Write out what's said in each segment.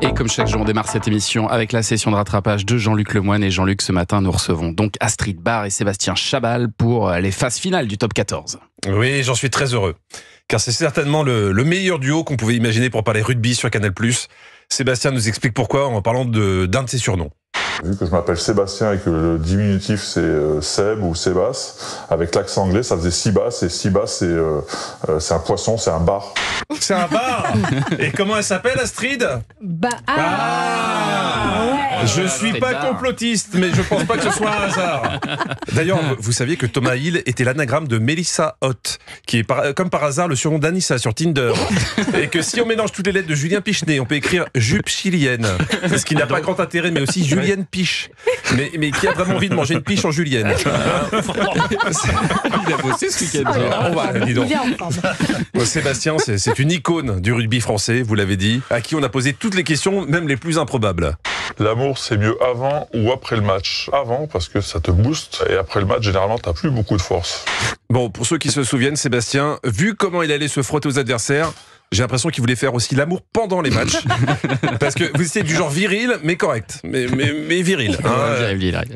Et comme chaque jour, on démarre cette émission avec la session de rattrapage de Jean-Luc Lemoyne. Et Jean-Luc, ce matin, nous recevons donc Astrid Barr et Sébastien Chabal pour les phases finales du top 14. Oui, j'en suis très heureux. Car c'est certainement le meilleur duo qu'on pouvait imaginer pour parler rugby sur Canal+. Sébastien nous explique pourquoi en parlant d'un de ses surnoms. Vu que je m'appelle Sébastien et que le diminutif c'est Seb ou Sébas, avec l'accent anglais ça faisait Sibas, et Sibas c'est un poisson, c'est un bar. C'est un bar. Et comment elle s'appelle, Astrid? Je suis pas complotiste, mais je pense pas que ce soit un hasard. D'ailleurs, vous saviez que Thomas Hill était l'anagramme de Melissa Hott, qui est comme par hasard le surnom d'Anissa sur Tinder. Et que si on mélange toutes les lettres de Julien Pichenet, on peut écrire jupe chilienne. Ce qui n'a pas grand intérêt, mais aussi Julienne Piche. Mais qui a vraiment envie de manger une piche en julienne. Il a bossé ce week-end. Sébastien, c'est une icône du rugby français, vous l'avez dit, à qui on a posé toutes les questions, même les plus improbables. L'amour c'est mieux avant ou après le match? Avant parce que ça te booste, et après le match généralement t'as plus beaucoup de force. Bon, pour ceux qui se souviennent, Sébastien, vu comment il allait se frotter aux adversaires, j'ai l'impression qu'il voulait faire aussi l'amour pendant les matchs. Parce que vous étiez du genre viril, mais correct. Mais viril.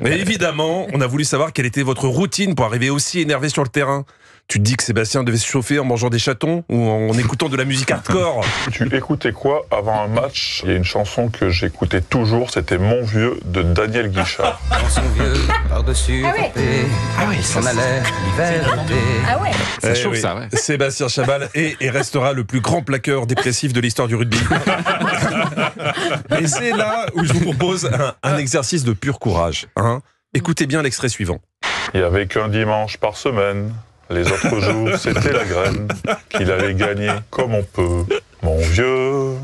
Mais évidemment, on a voulu savoir quelle était votre routine pour arriver aussi énervé sur le terrain. Tu te dis que Sébastien devait se chauffer en mangeant des chatons ou en écoutant de la musique hardcore? Tu écoutais quoi avant un match? Il y a une chanson que j'écoutais toujours, c'était Mon Vieux de Daniel Guichard. Dans son vieux par-dessus il s'en allait l'hiver. Ça chauffe ça, ouais. Sébastien Chabal est et restera le plus grand plaqueur dépressif de l'histoire du rugby. Et c'est là où je vous propose un exercice de pur courage. Écoutez bien l'extrait suivant. Il n'y avait qu'un dimanche par semaine. Les autres jours, c'était la graine qu'il allait gagner comme on peut. Mon vieux.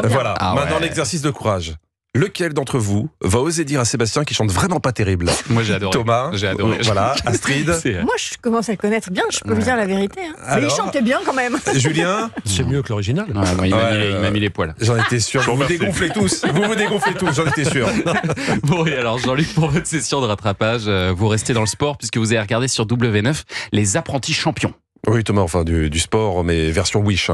Voilà, maintenant l'exercice de courage. Lequel d'entre vous va oser dire à Sébastien qu'il chante vraiment pas terrible? Moi j'ai adoré. Thomas, j'ai adoré. Voilà, Astrid. Moi je commence à le connaître bien, je peux lui dire la vérité. Mais il chantait bien quand même. Julien. C'est mieux que l'original. Il m'a mis les poils. J'en étais sûr. Vous vous dégonflez tous. J'en étais sûr. Bon, et alors Jean-Luc, pour votre session de rattrapage, vous restez dans le sport puisque vous avez regardé sur W9 les apprentis champions. Oui Thomas, enfin du sport, mais version Wish,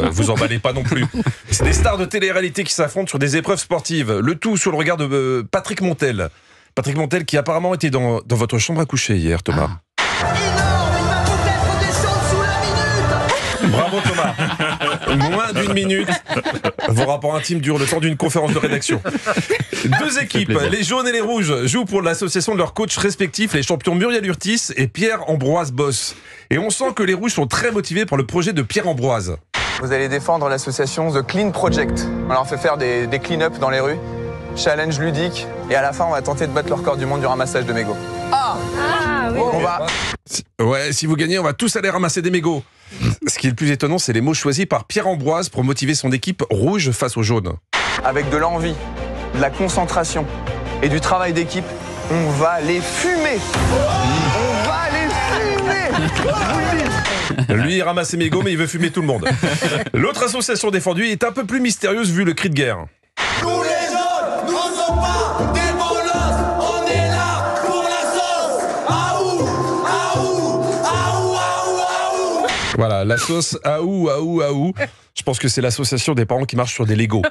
vous emballez pas non plus. C'est des stars de télé-réalité qui s'affrontent sur des épreuves sportives, le tout sous le regard de Patrick Montel. Patrick Montel qui apparemment était dans votre chambre à coucher hier, Thomas. Bravo Thomas. Moins d'une minute. Vos rapports intimes durent le temps d'une conférence de rédaction. Deux équipes, les jaunes et les rouges, jouent pour l'association de leurs coachs respectifs, les champions Muriel Urtis et Pierre-Ambroise Boss. Et on sent que les rouges sont très motivés par le projet de Pierre-Ambroise. Vous allez défendre l'association The Clean Project. On leur fait faire des clean-up dans les rues, challenge ludique, et à la fin on va tenter de battre le record du monde du ramassage de mégots. Ouais, si vous gagnez, on va tous aller ramasser des mégots. Ce qui est le plus étonnant, c'est les mots choisis par Pierre-Ambroise pour motiver son équipe rouge face aux jaunes. Avec de l'envie, de la concentration et du travail d'équipe, on va les fumer. On va les fumer. Lui, il ramasse ses mégots, mais il veut fumer tout le monde. L'autre association défendue est un peu plus mystérieuse vu le cri de guerre. Nous les jaunes, nous ne sommes pas des molosses, on est là pour la sauce. Aou, aou, aou, aou, aou. Voilà, la sauce aou, aou, aou. Je pense que c'est l'association des parents qui marchent sur des Legos.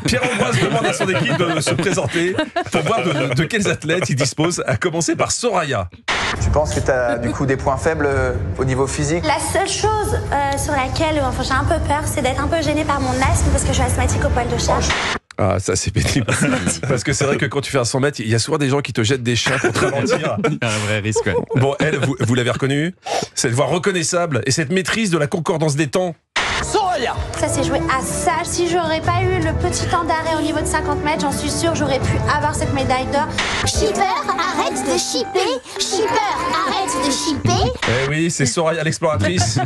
Pierre-Ambroise demande à son équipe de se présenter pour voir de quels athlètes il dispose, à commencer par Soraya. Tu penses que tu as du coup des points faibles au niveau physique? La seule chose sur laquelle j'ai un peu peur, c'est d'être un peu gênée par mon asthme parce que je suis asthmatique au poil de chat. Ah, ça c'est pénible. Parce que c'est vrai que quand tu fais un 100 mètres, il y a souvent des gens qui te jettent des chiens pour te ralentir. Il y a un vrai risque. Ouais. Bon, elle, vous l'avez reconnue, cette voix reconnaissable et cette maîtrise de la concordance des temps. Soraya! Ça s'est joué à ça. Si j'aurais pas eu le petit temps d'arrêt au niveau de 50 mètres, j'en suis sûre, j'aurais pu avoir cette médaille d'or. Shipper, arrête de shipper. Shipper, arrête de shipper. Eh oui, c'est Soraya l'exploratrice.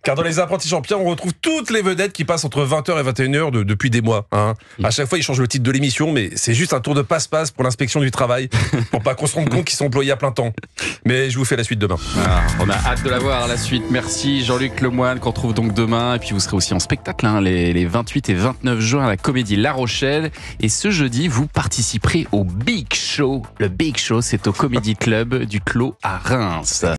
Car dans les apprentis champions, on retrouve toutes les vedettes qui passent entre 20h et 21h depuis des mois. À chaque fois, ils changent le titre de l'émission, mais c'est juste un tour de passe-passe pour l'inspection du travail, pour pas qu'on se rende compte qu'ils sont employés à plein temps. Mais je vous fais la suite demain. On a hâte de la voir, la suite. Merci Jean-Luc Lemoyne, qu'on retrouve donc demain. Et puis vous serez aussi en spectacle les 28 et 29 juin à la Comédie La Rochelle. Et ce jeudi, vous participerez au Big Show. Le Big Show, c'est au Comedy Club du Clos à Reims.